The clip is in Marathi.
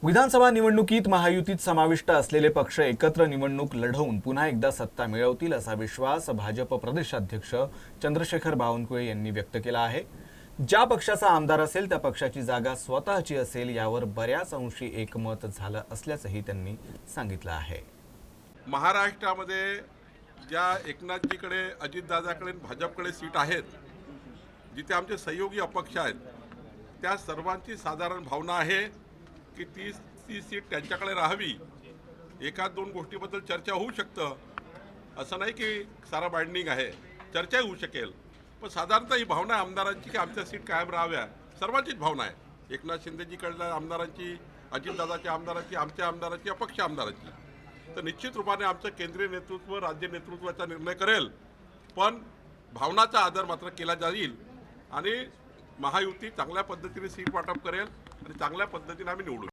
विधानसभा निवडणुकीत महायुतीत समाविष्ट असलेले पक्ष एकत्र निवडणूक लढवून पुन्हा एकदा सत्ता मिळवतील असा विश्वास भाजप प्रदेशाध्यक्ष चंद्रशेखर बावनकुळे यांनी व्यक्त केला आहे। ज्या पक्षाचा आमदार असेल त्या पक्षाची जागा स्वतःची असेल यावर बऱ्याच अंशी एकमत झालं असल्याचंही त्यांनी सांगितलं आहे। महाराष्ट्रामध्ये ज्या एकनाथजीकडे, अजितदादाकडे, भाजपकडे सीट आहेत, जिथे आमचे सहयोगी अपक्ष आहेत, त्या सर्वांची साधारण भावना आहे की ती सीट त्यांच्याकडे राहावी। एकाच दोन गोष्टीबद्दल चर्चा होऊ शकतं, असं नाही की सारा बाइंडिंग आहे, चर्चा होऊ शकेल, पण साधारणतः ही भावना आहे आमदारांची की आमच्या सीट कायम राहाव्या। सर्वांचीच भावना आहे, एकनाथ शिंदेजीकडल्या आमदारांची, अजितदादाच्या आमदारांची, आमच्या आमदारांची, अपक्ष आमदारांची। तर निश्चित रूपाने आमचं केंद्रीय नेतृत्व, राज्य नेतृत्वाचा निर्णय करेल, पण भावनाचा आदर मात्र केला जाईल आणि महायुती चांगल्या पद्धतीने सीट वाटप करेल आणि चांगल्या पद्धतीने आम्ही निवडू।